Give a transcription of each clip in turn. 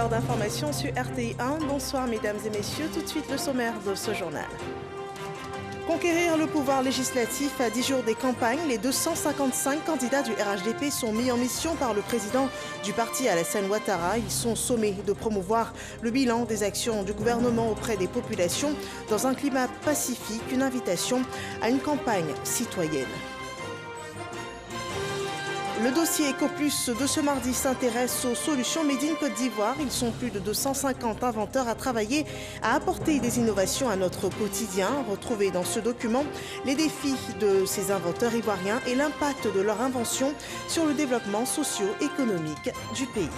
heure d'information sur RTI1. Bonsoir mesdames et messieurs, tout de suite le sommaire de ce journal. Conquérir le pouvoir législatif à 10 jours des campagnes, les 255 candidats du RHDP sont mis en mission par le président du parti Alassane Ouattara. Ils sont sommés de promouvoir le bilan des actions du gouvernement auprès des populations dans un climat pacifique, une invitation à une campagne citoyenne. Le dossier EcoPlus de ce mardi s'intéresse aux solutions Made in Côte d'Ivoire. Ils sont plus de 250 inventeurs à travailler à apporter des innovations à notre quotidien. Retrouvez dans ce document les défis de ces inventeurs ivoiriens et l'impact de leur invention sur le développement socio-économique du pays.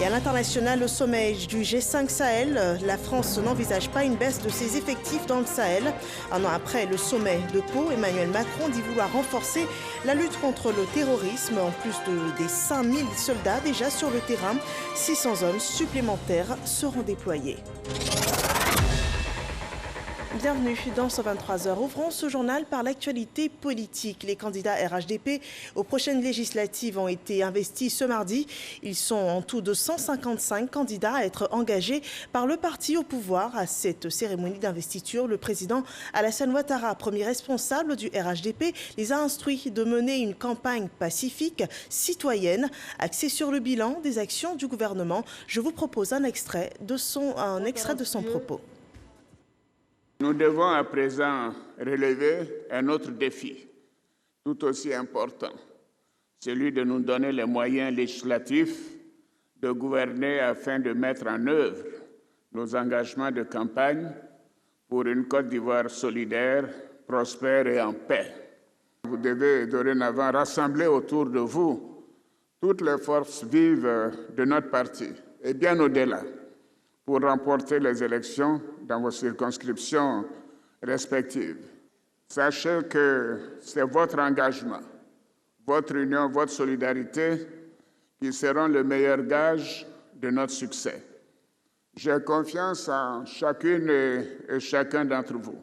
Et à l'international, au sommet du G5 Sahel, la France n'envisage pas une baisse de ses effectifs dans le Sahel. Un an après le sommet de Pau, Emmanuel Macron dit vouloir renforcer la lutte contre le terrorisme. En plus des 5000 soldats déjà sur le terrain, 600 hommes supplémentaires seront déployés. Bienvenue dans 123 heures. Ouvrons ce journal par l'actualité politique. Les candidats RHDP aux prochaines législatives ont été investis ce mardi. Ils sont en tout de 155 candidats à être engagés par le parti au pouvoir. À cette cérémonie d'investiture, le président Alassane Ouattara, premier responsable du RHDP, les a instruits de mener une campagne pacifique, citoyenne, axée sur le bilan des actions du gouvernement. Je vous propose un extrait de son propos. Nous devons à présent relever un autre défi, tout aussi important, celui de nous donner les moyens législatifs de gouverner afin de mettre en œuvre nos engagements de campagne pour une Côte d'Ivoire solidaire, prospère et en paix. Vous devez dorénavant rassembler autour de vous toutes les forces vives de notre parti et bien au-delà, pour remporter les élections dans vos circonscriptions respectives. Sachez que c'est votre engagement, votre union, votre solidarité qui seront le meilleur gage de notre succès. J'ai confiance en chacune et chacun d'entre vous,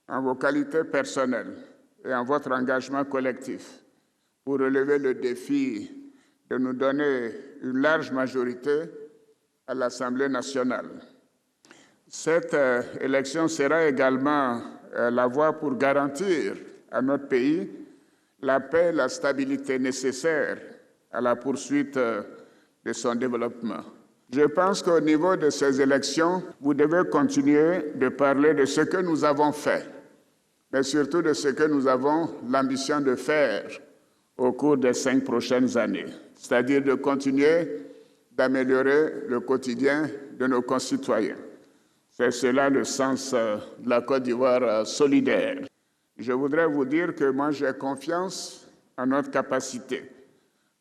en vos qualités personnelles et en votre engagement collectif pour relever le défi de nous donner une large majorité à l'Assemblée nationale. Cette élection sera également la voie pour garantir à notre pays la paix et la stabilité nécessaires à la poursuite de son développement. Je pense qu'au niveau de ces élections, vous devez continuer de parler de ce que nous avons fait, mais surtout de ce que nous avons l'ambition de faire au cours des 5 prochaines années, c'est-à-dire de continuer d'améliorer le quotidien de nos concitoyens. C'est cela le sens de la Côte d'Ivoire solidaire. Je voudrais vous dire que moi j'ai confiance en notre capacité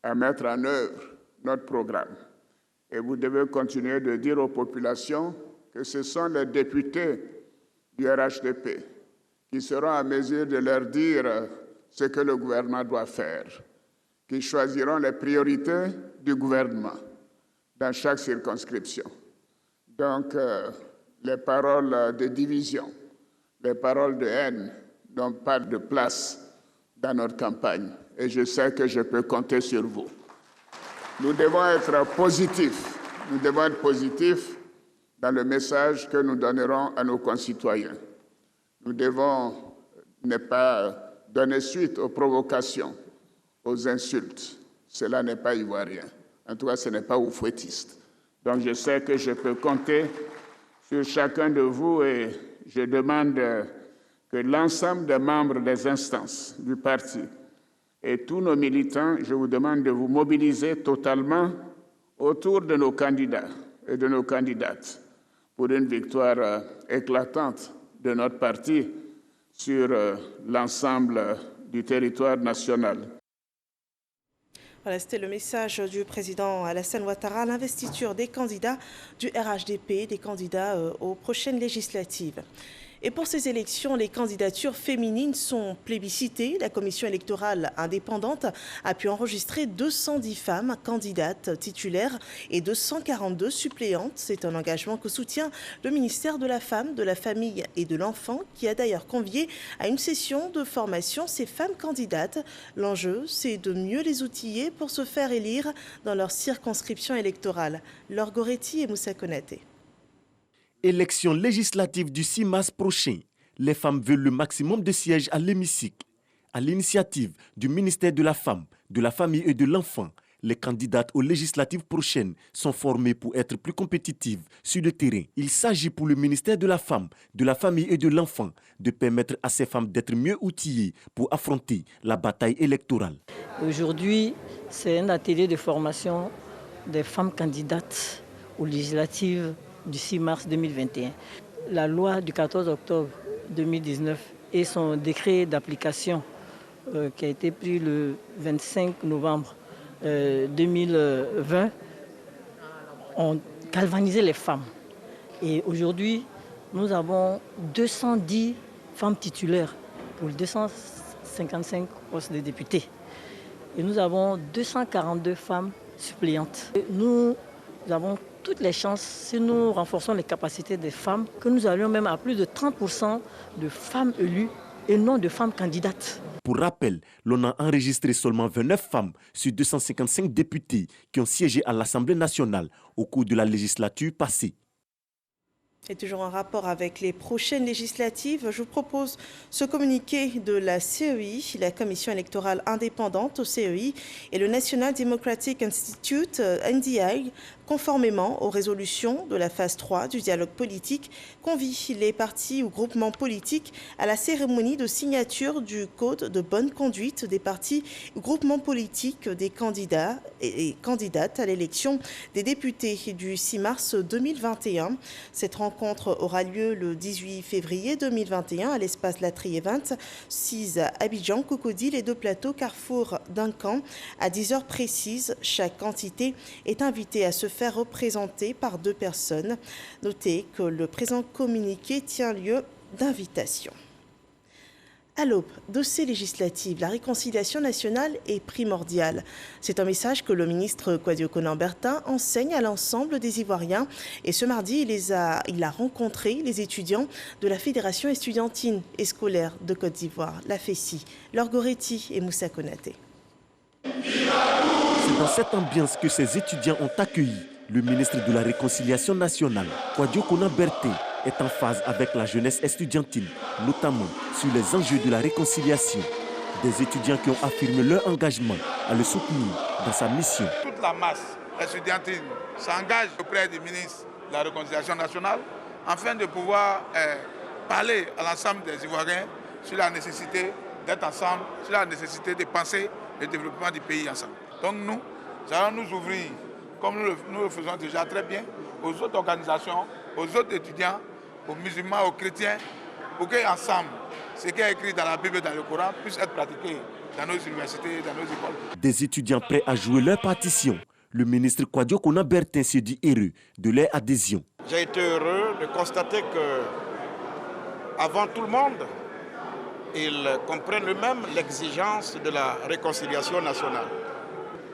à mettre en œuvre notre programme. Et vous devez continuer de dire aux populations que ce sont les députés du RHDP qui seront à mesure de leur dire ce que le gouvernement doit faire, qui choisiront les priorités du gouvernement dans chaque circonscription. Donc, les paroles de division, les paroles de haine n'ont pas de place dans notre campagne. Et je sais que je peux compter sur vous. Nous devons être positifs. Nous devons être positifs dans le message que nous donnerons à nos concitoyens. Nous devons ne pas donner suite aux provocations, aux insultes. Cela n'est pas ivoirien. En tout cas, ce n'est pas oufouettiste. Donc, je sais que je peux compter sur chacun de vous et je demande que l'ensemble des membres des instances du parti et tous nos militants, je vous demande de vous mobiliser totalement autour de nos candidats et de nos candidates pour une victoire éclatante de notre parti sur l'ensemble du territoire national. Voilà, c'était le message du président Alassane Ouattara à l'investiture des candidats du RHDP, des candidats aux prochaines législatives. Et pour ces élections, les candidatures féminines sont plébiscitées. La commission électorale indépendante a pu enregistrer 210 femmes candidates titulaires et 242 suppléantes. C'est un engagement que soutient le ministère de la Femme, de la Famille et de l'Enfant, qui a d'ailleurs convié à une session de formation ces femmes candidates. L'enjeu, c'est de mieux les outiller pour se faire élire dans leur circonscription électorale. Laure Goretti et Moussa Konaté. Élection législative du 6 mars prochain. Les femmes veulent le maximum de sièges à l'hémicycle. À l'initiative du ministère de la Femme, de la Famille et de l'Enfant, les candidates aux législatives prochaines sont formées pour être plus compétitives sur le terrain. Il s'agit pour le ministère de la Femme, de la Famille et de l'Enfant de permettre à ces femmes d'être mieux outillées pour affronter la bataille électorale. Aujourd'hui, c'est un atelier de formation des femmes candidates aux législatives du 6 mars 2021. La loi du 14 octobre 2019 et son décret d'application qui a été pris le 25 novembre 2020 ont galvanisé les femmes. Et aujourd'hui, nous avons 210 femmes titulaires pour 255 postes de députés. Et nous avons 242 femmes suppléantes. Nous avons toutes les chances, si nous renforçons les capacités des femmes, que nous allions même à plus de 30% de femmes élues et non de femmes candidates. Pour rappel, l'on a enregistré seulement 29 femmes sur 255 députés qui ont siégé à l'Assemblée nationale au cours de la législature passée. Et toujours en rapport avec les prochaines législatives, je vous propose ce communiqué de la CEI, la Commission électorale indépendante au CEI et le National Democratic Institute, NDI, conformément aux résolutions de la phase 3 du dialogue politique, convie les partis ou groupements politiques à la cérémonie de signature du Code de bonne conduite des partis ou groupements politiques des candidats et candidates à l'élection des députés du 6 mars 2021. Cette rencontre aura lieu le 18 février 2021 à l'espace Latry Event, 6 à Abidjan, Cocody, les deux plateaux, Carrefour, Duncan. À 10h précises, chaque entité est invitée à se faire représenter par 2 personnes. Notez que le présent communiqué tient lieu d'invitation. À l'aube de ces législatives, la réconciliation nationale est primordiale. C'est un message que le ministre Kwadio Konan-Bertin enseigne à l'ensemble des Ivoiriens. Et ce mardi, il a rencontré les étudiants de la Fédération estudiantine et scolaire de Côte d'Ivoire, la FESI, Laure Goretti et Moussa Konaté. C'est dans cette ambiance que ces étudiants ont accueilli le ministre de la Réconciliation nationale. Kwadio Konan-Bertin est en phase avec la jeunesse estudiantine, notamment sur les enjeux de la réconciliation. Des étudiants qui ont affirmé leur engagement à le soutenir dans sa mission. Toute la masse estudiantine s'engage auprès du ministre de la Réconciliation nationale afin de pouvoir parler à l'ensemble des Ivoiriens sur la nécessité d'être ensemble, sur la nécessité de penser le développement du pays ensemble. Donc nous allons nous ouvrir, comme nous le faisons déjà très bien, aux autres organisations, aux autres étudiants, aux musulmans, aux chrétiens, pour qu'ensemble, ce qui est écrit dans la Bible et dans le Coran puisse être pratiqué dans nos universités, dans nos écoles. Des étudiants prêts à jouer leur partition. Le ministre Kwadio Konan-Bertin se dit heureux de leur adhésion. J'ai été heureux de constater que, avant tout le monde, ils comprennent eux-mêmes l'exigence de la réconciliation nationale.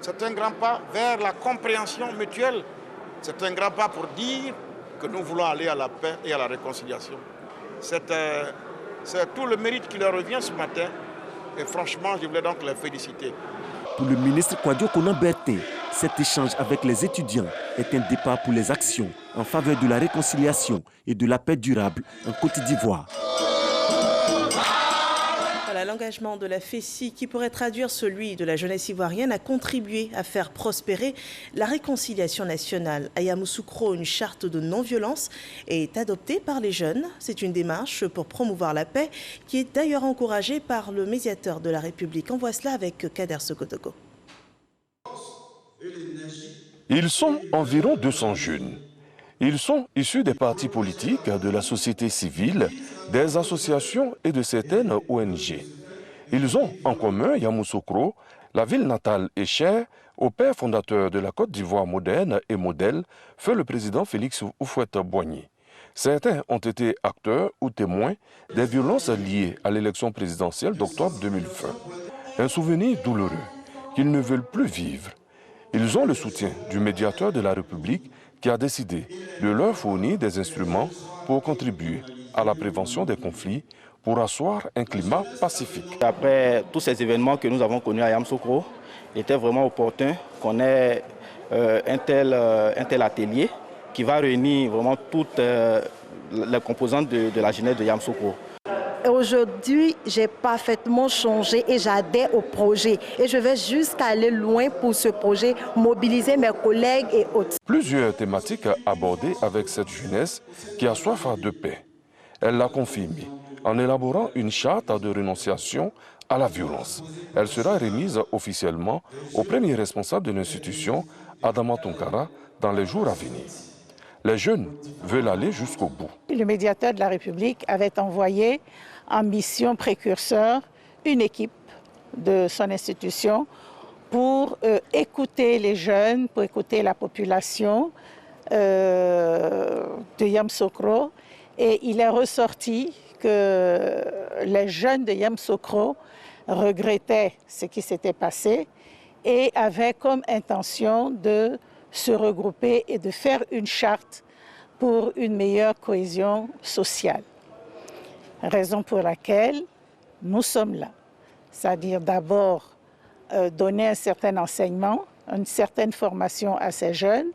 C'est un grand pas vers la compréhension mutuelle. C'est un grand pas pour dire que nous voulons aller à la paix et à la réconciliation. C'est tout le mérite qui leur revient ce matin. Et franchement, je voulais donc les féliciter. Pour le ministre Kwadio Konan-Bertin, cet échange avec les étudiants est un départ pour les actions en faveur de la réconciliation et de la paix durable en Côte d'Ivoire. L'engagement de la FESI, qui pourrait traduire celui de la jeunesse ivoirienne, a contribué à faire prospérer la réconciliation nationale. À Yamoussoukro, une charte de non-violence est adoptée par les jeunes. C'est une démarche pour promouvoir la paix qui est d'ailleurs encouragée par le médiateur de la République. On voit cela avec Kader Sokotogo. Ils sont environ 200 jeunes. Ils sont issus des partis politiques, de la société civile, des associations et de certaines ONG. Ils ont en commun Yamoussoukro, la ville natale et chère au père fondateur de la Côte d'Ivoire moderne et modèle, feu le président Félix Houphouët-Boigny. Certains ont été acteurs ou témoins des violences liées à l'élection présidentielle d'octobre 2020. Un souvenir douloureux qu'ils ne veulent plus vivre. Ils ont le soutien du médiateur de la République qui a décidé de leur fournir des instruments pour contribuer à la prévention des conflits, pour asseoir un climat pacifique. Après tous ces événements que nous avons connus à Yamoussoukro, il était vraiment opportun qu'on ait un tel atelier qui va réunir vraiment toutes les composantes de la jeunesse de Yamoussoukro. Aujourd'hui, j'ai parfaitement changé et j'adhère au projet. Et je vais jusqu'à aller loin pour ce projet, mobiliser mes collègues et autres. Plusieurs thématiques abordées avec cette jeunesse qui a soif de paix. Elle l'a confirmé en élaborant une charte de renonciation à la violence. Elle sera remise officiellement au premier responsable de l'institution, Adama Tounkara, dans les jours à venir. Les jeunes veulent aller jusqu'au bout. Le médiateur de la République avait envoyé en mission précurseur une équipe de son institution pour écouter les jeunes, pour écouter la population de Yamoussoukro. Et il est ressorti que les jeunes de Yamoussoukro regrettaient ce qui s'était passé et avaient comme intention de se regrouper et de faire une charte pour une meilleure cohésion sociale. Raison pour laquelle nous sommes là. C'est-à-dire d'abord donner un certain enseignement, une certaine formation à ces jeunes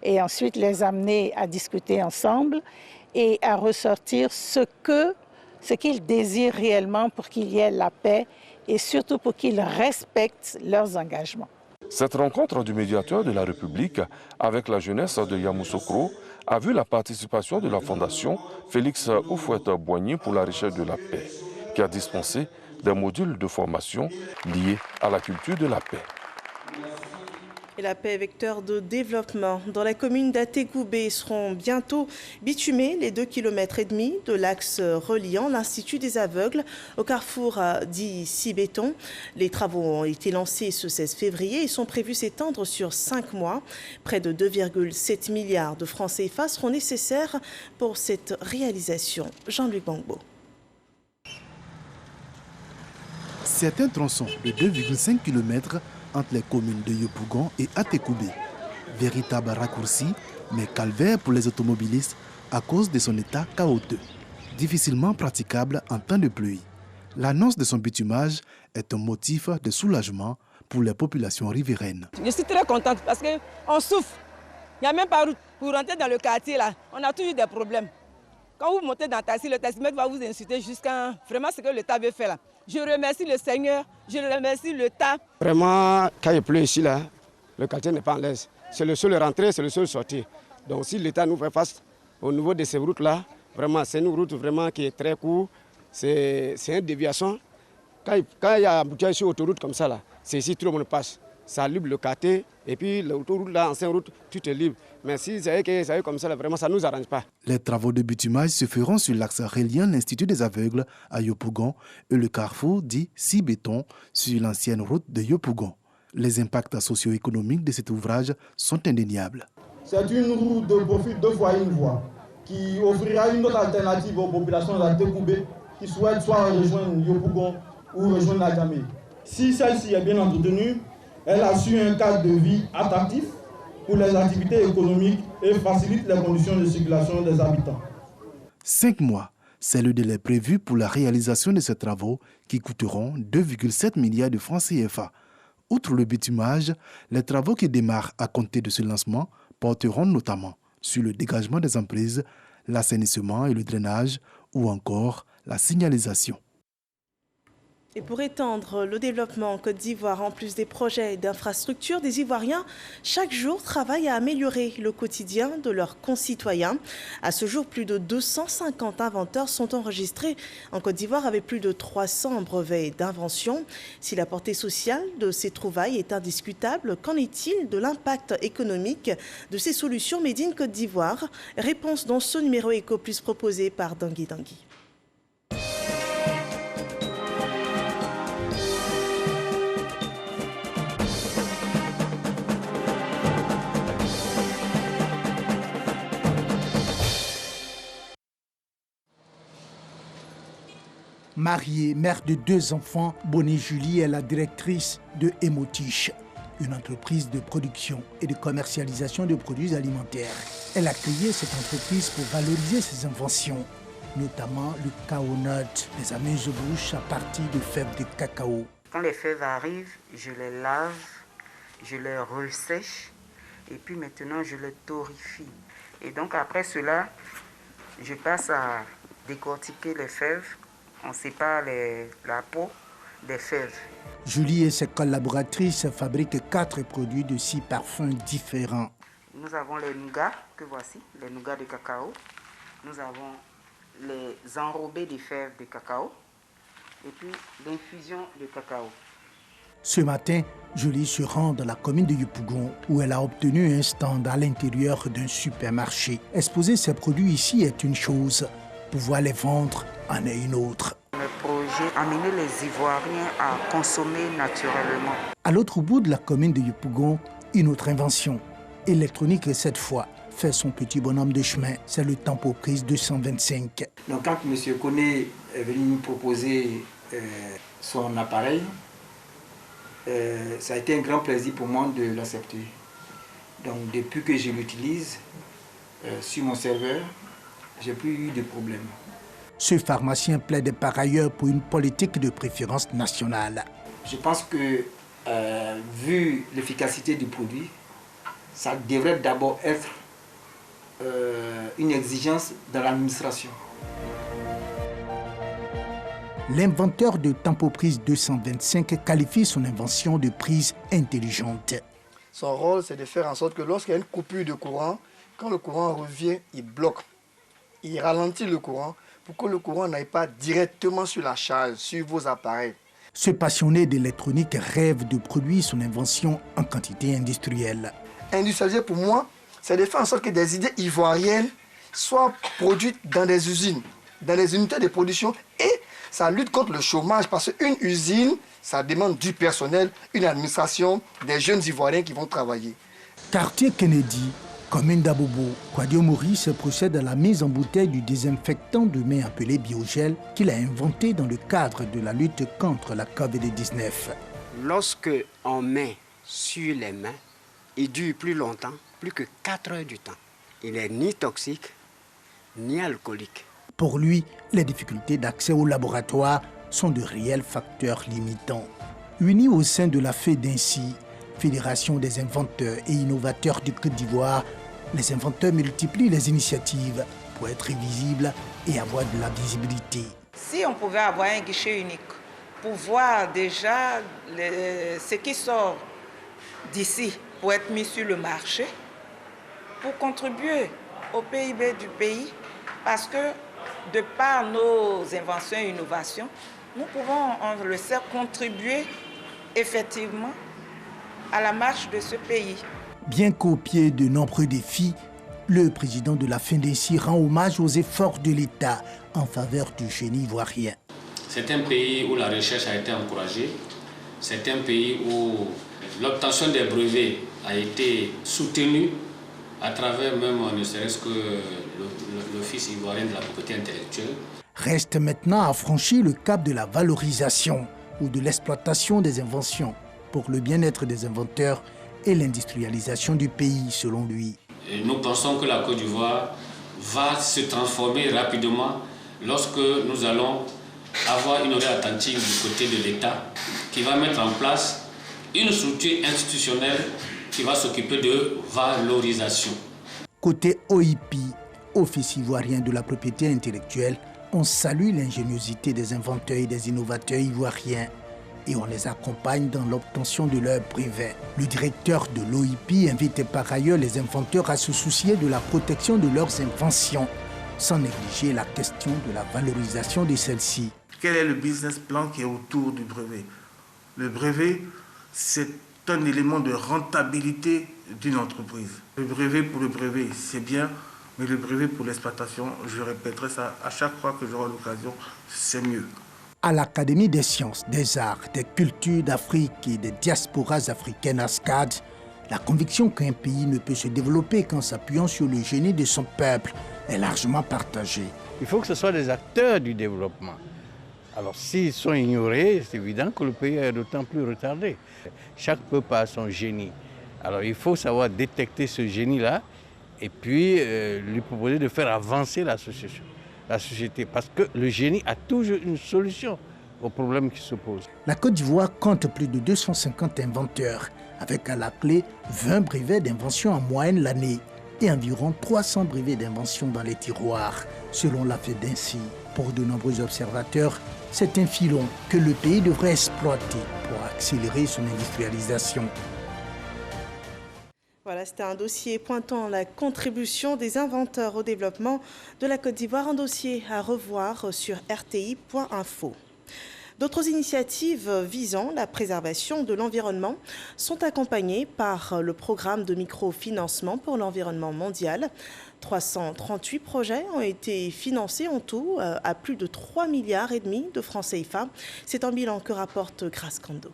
et ensuite les amener à discuter ensemble et à ressortir ce qu'ils désirent réellement pour qu'il y ait la paix et surtout pour qu'ils respectent leurs engagements. Cette rencontre du médiateur de la République avec la jeunesse de Yamoussoukro a vu la participation de la Fondation Félix Houphouët-Boigny pour la recherche de la paix, qui a dispensé des modules de formation liés à la culture de la paix. Et la paix, vecteur de développement. Dans la commune d'Atekoubé seront bientôt bitumés les 2,5 km de l'axe reliant l'Institut des aveugles au carrefour dit Sibéton. Les travaux ont été lancés ce 16 février et sont prévus s'étendre sur 5 mois. Près de 2,7 milliards de francs CFA seront nécessaires pour cette réalisation. Jean-Luc Bangbo. Certains tronçons de 2,5 km entre les communes de Yopougon et Atekoubé. Véritable raccourci, mais calvaire pour les automobilistes à cause de son état chaotique. Difficilement praticable en temps de pluie. L'annonce de son bitumage est un motif de soulagement pour les populations riveraines. Je suis très contente parce qu'on souffre. Il n'y a même pas route. Pour rentrer dans le quartier, là, on a toujours eu des problèmes. Quand vous montez dans le taxi, le taximètre va vous inciter jusqu'à vraiment ce que l'État veut faire là. Je remercie le Seigneur, je remercie l'État. Vraiment, quand il pleut ici, là, le quartier n'est pas en l'aise. C'est le seul rentrée, c'est le seul sortir. Donc si l'État nous fait face au niveau de ces routes-là, vraiment, c'est une route vraiment qui est très courte. C'est une déviation. Quand il y a un embouteillage sur l'autoroute comme ça, c'est ici tout le monde passe. Ça libre le quartier et puis l'autoroute, là, ancienne route, tout est libre. Mais si ça est comme ça, là, vraiment, ça ne nous arrange pas. Les travaux de bitumage se feront sur l'axe reliant l'Institut des aveugles à Yopougon et le carrefour dit Sibéton sur l'ancienne route de Yopougon. Les impacts socio-économiques de cet ouvrage sont indéniables. C'est une route de profit 2 fois 1 voie qui offrira une autre alternative aux populations d'Atekoubé qui souhaitent soit rejoindre Yopougon ou rejoindre Adjamé. Si celle-ci est bien entretenue, elle assure un cadre de vie attractif pour les activités économiques et facilite les conditions de circulation des habitants. 5 mois, c'est le délai prévu pour la réalisation de ces travaux qui coûteront 2,7 milliards de francs CFA. Outre le bitumage, les travaux qui démarrent à compter de ce lancement porteront notamment sur le dégagement des emprises, l'assainissement et le drainage ou encore la signalisation. Et pour étendre le développement en Côte d'Ivoire, en plus des projets d'infrastructures, des Ivoiriens, chaque jour, travaillent à améliorer le quotidien de leurs concitoyens. À ce jour, plus de 250 inventeurs sont enregistrés en Côte d'Ivoire avec plus de 300 brevets d'invention. Si la portée sociale de ces trouvailles est indiscutable, qu'en est-il de l'impact économique de ces solutions Made in Côte d'Ivoire? Réponse dans ce numéro Éco Plus proposé par Dangui Dangui. Mariée, mère de 2 enfants, Bonnie Julie est la directrice de Emotiche, une entreprise de production et de commercialisation de produits alimentaires. Elle a créé cette entreprise pour valoriser ses inventions, notamment le cacao nut, les amuse-bouches à partir de fèves de cacao. Quand les fèves arrivent, je les lave, je les ressèche et puis maintenant je les torréfie. Et donc après cela, je passe à décortiquer les fèves. On sépare la peau des fèves. Julie et ses collaboratrices fabriquent 4 produits de 6 parfums différents. Nous avons les nougats, que voici, les nougats de cacao. Nous avons les enrobés de fèves de cacao et puis l'infusion de cacao. Ce matin, Julie se rend dans la commune de Yopougon où elle a obtenu un stand à l'intérieur d'un supermarché. Exposer ses produits ici est une chose, pouvoir les vendre en est une autre. Le projet amener les Ivoiriens à consommer naturellement. À l'autre bout de la commune de Yopougon, une autre invention, électronique cette fois, fait son petit bonhomme de chemin. C'est le Tempoprise 225. Donc quand M. Koné est venu nous proposer son appareil, ça a été un grand plaisir pour moi de l'accepter. Donc depuis que je l'utilise sur mon serveur, j'ai plus eu de problème. Ce pharmacien plaide par ailleurs pour une politique de préférence nationale. Je pense que, vu l'efficacité du produit, ça devrait d'abord être une exigence dans l'administration. L'inventeur de Tempoprise 225 qualifie son invention de prise intelligente. Son rôle, c'est de faire en sorte que lorsqu'il y a une coupure de courant, quand le courant revient, il bloque. Il ralentit le courant pour que le courant n'aille pas directement sur la charge, sur vos appareils. Ce passionné d'électronique rêve de produire son invention en quantité industrielle. Industrialiser pour moi, c'est de faire en sorte que des idées ivoiriennes soient produites dans des usines, dans les unités de production, et ça lutte contre le chômage parce qu'une usine, ça demande du personnel, une administration, des jeunes Ivoiriens qui vont travailler. Quartier Kennedy, commune d'Abobo, Kwadio Maurice procède à la mise en bouteille du désinfectant de main appelé Biogel qu'il a inventé dans le cadre de la lutte contre la COVID-19. Lorsque on met sur les mains, il dure plus longtemps, plus que 4 heures du temps. Il n'est ni toxique, ni alcoolique. Pour lui, les difficultés d'accès au laboratoire sont de réels facteurs limitants. Unis au sein de la FEDINCI, Fédération des inventeurs et innovateurs du Côte d'Ivoire, les inventeurs multiplient les initiatives pour être visibles et avoir de la visibilité. Si on pouvait avoir un guichet unique pour voir déjà ce qui sort d'ici pour être mis sur le marché, pour contribuer au PIB du pays, parce que de par nos inventions et innovations, nous pouvons, on le sait, contribuer effectivement à la marche de ce pays. Bien qu'au pied de nombreux défis, le président de la FEDINCI rend hommage aux efforts de l'État en faveur du génie ivoirien. C'est un pays où la recherche a été encouragée. C'est un pays où l'obtention des brevets a été soutenue à travers même, ne serait-ce que l'Office ivoirien de la propriété intellectuelle. Reste maintenant à franchir le cap de la valorisation ou de l'exploitation des inventions pour le bien-être des inventeurs et l'industrialisation du pays, selon lui. Et nous pensons que la Côte d'Ivoire va se transformer rapidement lorsque nous allons avoir une oreille attentive du côté de l'État qui va mettre en place une structure institutionnelle qui va s'occuper de valorisation. Côté OIP, Office ivoirien de la propriété intellectuelle, on salue l'ingéniosité des inventeurs et des innovateurs ivoiriens et on les accompagne dans l'obtention de leurs brevets. Le directeur de l'OIP invite par ailleurs les inventeurs à se soucier de la protection de leurs inventions, sans négliger la question de la valorisation de celles-ci. Quel est le business plan qui est autour du brevet? Le brevet, c'est un élément de rentabilité d'une entreprise. Le brevet pour le brevet, c'est bien, mais le brevet pour l'exploitation, je répéterai ça à chaque fois que j'aurai l'occasion, c'est mieux. À l'Académie des sciences, des arts, des cultures d'Afrique et des diasporas africaines ASCAD, la conviction qu'un pays ne peut se développer qu'en s'appuyant sur le génie de son peuple est largement partagée. Il faut que ce soit des acteurs du développement. Alors s'ils sont ignorés, c'est évident que le pays est d'autant plus retardé. Chaque peuple a son génie. Alors il faut savoir détecter ce génie-là et puis lui proposer de faire avancer la société. Parce que le génie a toujours une solution aux problèmes qui se posent. La Côte d'Ivoire compte plus de 250 inventeurs, avec à la clé 20 brevets d'invention en moyenne l'année et environ 300 brevets d'invention dans les tiroirs, selon la FEDINSI. Pour de nombreux observateurs, c'est un filon que le pays devrait exploiter pour accélérer son industrialisation. Voilà, c'était un dossier pointant la contribution des inventeurs au développement de la Côte d'Ivoire, un dossier à revoir sur rti.info. D'autres initiatives visant la préservation de l'environnement sont accompagnées par le programme de microfinancement pour l'environnement mondial. 338 projets ont été financés en tout à plus de 3,5 milliards de francs CFA. C'est un bilan que rapporte Grace Kando.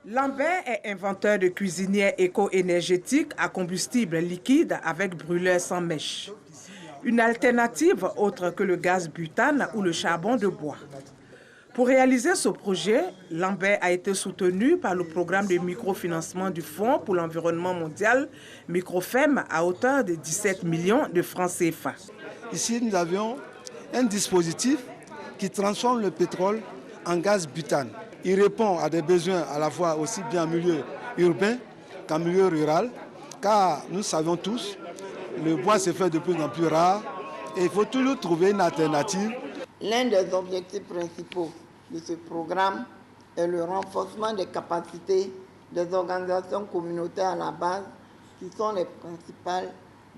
Lambert est inventeur de cuisinières éco-énergétiques à combustible liquide avec brûleur sans mèche. Une alternative autre que le gaz butane ou le charbon de bois. Pour réaliser ce projet, Lambert a été soutenu par le programme de microfinancement du Fonds pour l'environnement mondial, Microfem, à hauteur de 17 millions de francs CFA. Ici, nous avions un dispositif qui transforme le pétrole en gaz butane. Il répond à des besoins à la fois aussi bien en milieu urbain qu'en milieu rural, car nous savons tous, le bois se fait de plus en plus rare et il faut toujours trouver une alternative. L'un des objectifs principaux de ce programme est le renforcement des capacités des organisations communautaires à la base qui sont les principales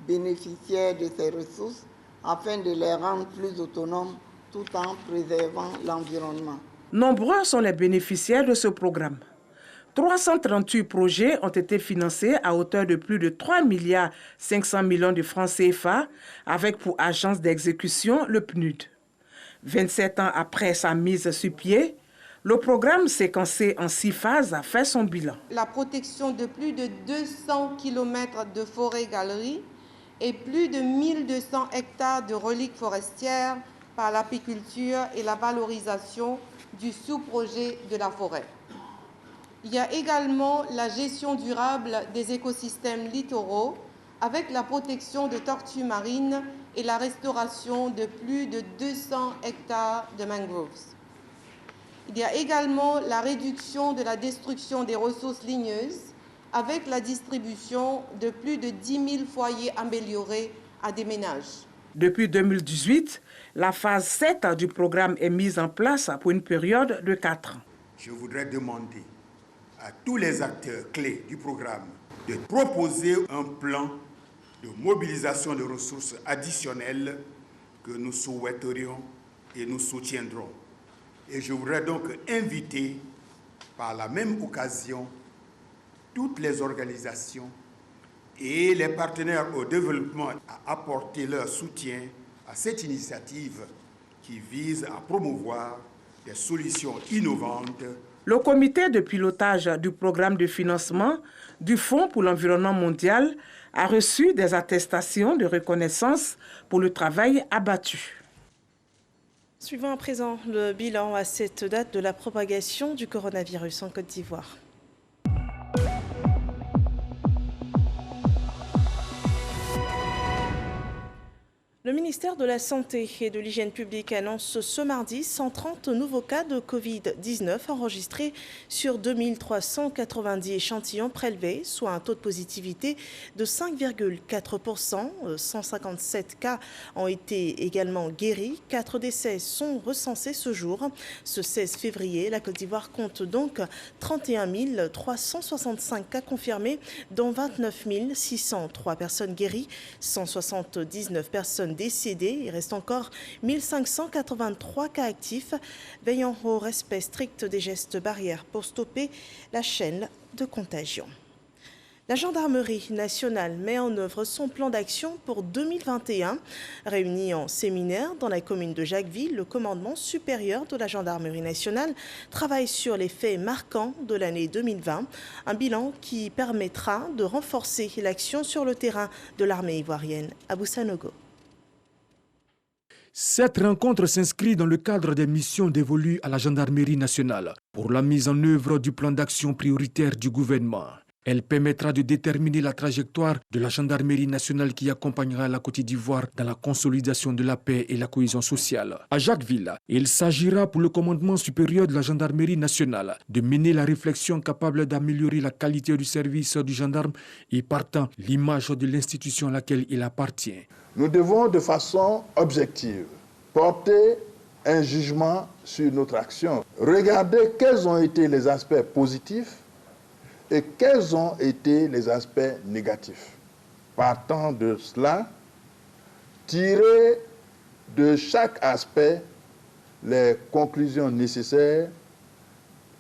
bénéficiaires de ces ressources afin de les rendre plus autonomes tout en préservant l'environnement. Nombreux sont les bénéficiaires de ce programme. 338 projets ont été financés à hauteur de plus de 3,5 milliards de francs CFA avec pour agence d'exécution le PNUD. 27 ans après sa mise sur pied, le programme séquencé en 6 phases a fait son bilan. La protection de plus de 200 km de forêts-galeries et plus de 1200 hectares de reliques forestières par l'apiculture et la valorisation du sous-projet de la forêt. Il y a également la gestion durable des écosystèmes littoraux avec la protection de tortues marines et la restauration de plus de 200 hectares de mangroves. Il y a également la réduction de la destruction des ressources ligneuses avec la distribution de plus de 10 000 foyers améliorés à des ménages. Depuis 2018, la phase 7 du programme est mise en place pour une période de 4 ans. Je voudrais demander à tous les acteurs clés du programme de proposer un plan de mobilisation de ressources additionnelles que nous souhaiterions et nous soutiendrons. Et je voudrais donc inviter par la même occasion toutes les organisations et les partenaires au développement à apporter leur soutien à cette initiative qui vise à promouvoir des solutions innovantes. Le comité de pilotage du programme de financement du Fonds pour l'environnement mondial a reçu des attestations de reconnaissance pour le travail abattu. Suivons à présent le bilan à cette date de la propagation du coronavirus en Côte d'Ivoire. Le ministère de la Santé et de l'Hygiène publique annonce ce mardi 130 nouveaux cas de Covid-19 enregistrés sur 2390 échantillons prélevés, soit un taux de positivité de 5,4%. 157 cas ont été également guéris. 4 décès sont recensés ce jour. Ce 16 février, la Côte d'Ivoire compte donc 31 365 cas confirmés, dont 29 603 personnes guéries, 179 personnes décédés. Il reste encore 1583 cas actifs, veillant au respect strict des gestes barrières pour stopper la chaîne de contagion. La gendarmerie nationale met en œuvre son plan d'action pour 2021. Réuni en séminaire dans la commune de Jacquesville, le commandement supérieur de la gendarmerie nationale travaille sur les faits marquants de l'année 2020. Un bilan qui permettra de renforcer l'action sur le terrain de l'armée ivoirienne. Abou Sanogo. Cette rencontre s'inscrit dans le cadre des missions dévolues à la Gendarmerie nationale pour la mise en œuvre du plan d'action prioritaire du gouvernement. Elle permettra de déterminer la trajectoire de la Gendarmerie nationale qui accompagnera la Côte d'Ivoire dans la consolidation de la paix et la cohésion sociale. À Jacquesville, il s'agira pour le commandement supérieur de la Gendarmerie nationale de mener la réflexion capable d'améliorer la qualité du service du gendarme et partant l'image de l'institution à laquelle il appartient. Nous devons de façon objective porter un jugement sur notre action. Regarder quels ont été les aspects positifs et quels ont été les aspects négatifs. Partant de cela, tirer de chaque aspect les conclusions nécessaires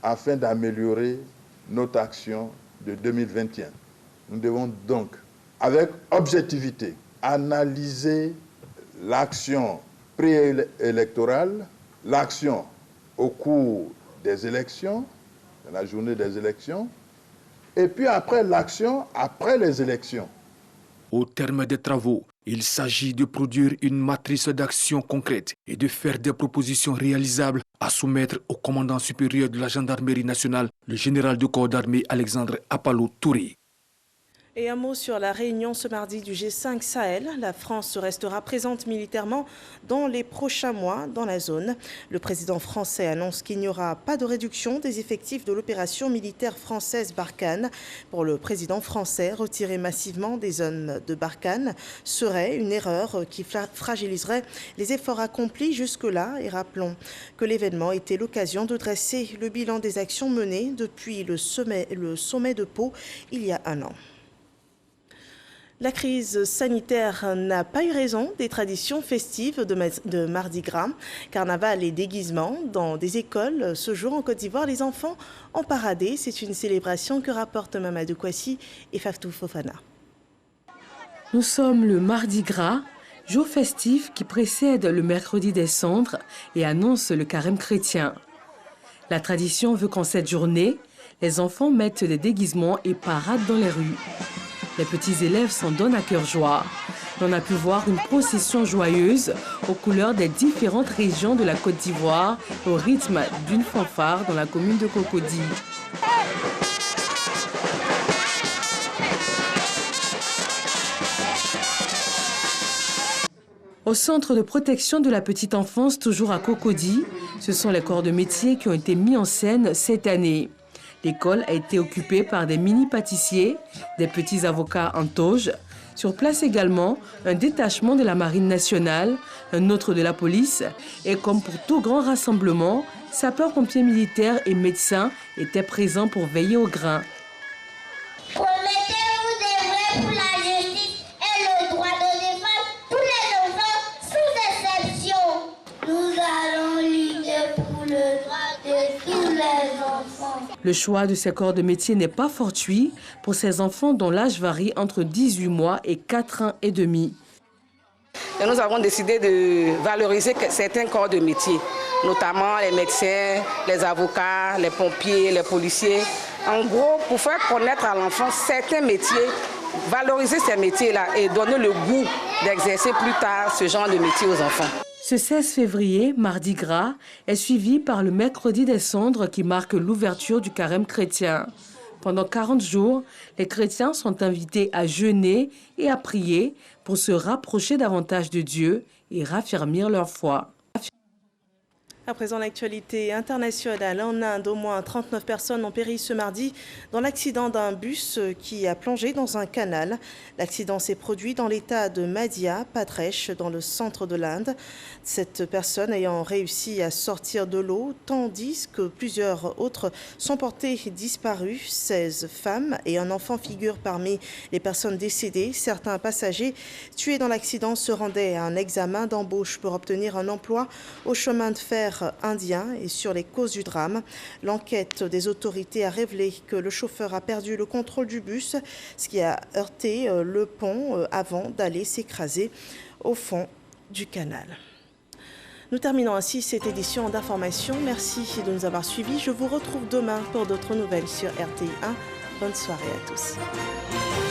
afin d'améliorer notre action de 2021. Nous devons donc, avec objectivité, analyser l'action préélectorale, l'action au cours des élections, de la journée des élections, et puis après l'action, après les élections. Au terme des travaux, il s'agit de produire une matrice d'action concrète et de faire des propositions réalisables à soumettre au commandant supérieur de la Gendarmerie nationale, le général de corps d'armée Alexandre Apalo Touré. Et un mot sur la réunion ce mardi du G5 Sahel. La France restera présente militairement dans les prochains mois dans la zone. Le président français annonce qu'il n'y aura pas de réduction des effectifs de l'opération militaire française Barkhane. Pour le président français, retirer massivement des hommes de Barkhane serait une erreur qui fragiliserait les efforts accomplis jusque-là. Et rappelons que l'événement était l'occasion de dresser le bilan des actions menées depuis le sommet de Pau il y a un an. La crise sanitaire n'a pas eu raison des traditions festives de Mardi Gras. Carnaval et déguisement dans des écoles. Ce jour en Côte d'Ivoire, les enfants ont paradé. C'est une célébration que rapportent Mamadou Kouassi et Faftou Fofana. Nous sommes le Mardi Gras, jour festif qui précède le mercredi des cendres et annonce le carême chrétien. La tradition veut qu'en cette journée, les enfants mettent des déguisements et paradent dans les rues. Les petits élèves s'en donnent à cœur joie. On a pu voir une procession joyeuse aux couleurs des différentes régions de la Côte d'Ivoire au rythme d'une fanfare dans la commune de Cocody. Au centre de protection de la petite enfance, toujours à Cocody, ce sont les corps de métier qui ont été mis en scène cette année. L'école a été occupée par des mini-pâtissiers, des petits avocats en toge. Sur place également, un détachement de la Marine nationale, un autre de la police. Et comme pour tout grand rassemblement, sapeurs-pompiers militaires et médecins étaient présents pour veiller au grain. Promettez-vous des vrais pour la justice et le droit de défense tous les enfants sous exception. Nous allons lutter pour le droit de tous les enfants. Le choix de ces corps de métier n'est pas fortuit pour ces enfants dont l'âge varie entre 18 mois et 4 ans et demi. Et nous avons décidé de valoriser certains corps de métier, notamment les médecins, les avocats, les pompiers, les policiers. En gros, pour faire connaître à l'enfant certains métiers, valoriser ces métiers-là et donner le goût d'exercer plus tard ce genre de métier aux enfants. Ce 16 février, Mardi Gras, est suivi par le mercredi des cendres qui marque l'ouverture du carême chrétien. Pendant 40 jours, les chrétiens sont invités à jeûner et à prier pour se rapprocher davantage de Dieu et raffermir leur foi. À présent, l'actualité internationale. En Inde, au moins 39 personnes ont péri ce mardi dans l'accident d'un bus qui a plongé dans un canal. L'accident s'est produit dans l'état de Madhya Pradesh, dans le centre de l'Inde. Cette personne ayant réussi à sortir de l'eau, tandis que plusieurs autres sont portés disparus. 16 femmes et un enfant figurent parmi les personnes décédées. Certains passagers tués dans l'accident se rendaient à un examen d'embauche pour obtenir un emploi au chemin de fer indien et sur les causes du drame. L'enquête des autorités a révélé que le chauffeur a perdu le contrôle du bus, ce qui a heurté le pont avant d'aller s'écraser au fond du canal. Nous terminons ainsi cette édition d'information. Merci de nous avoir suivis. Je vous retrouve demain pour d'autres nouvelles sur RTI 1. Bonne soirée à tous.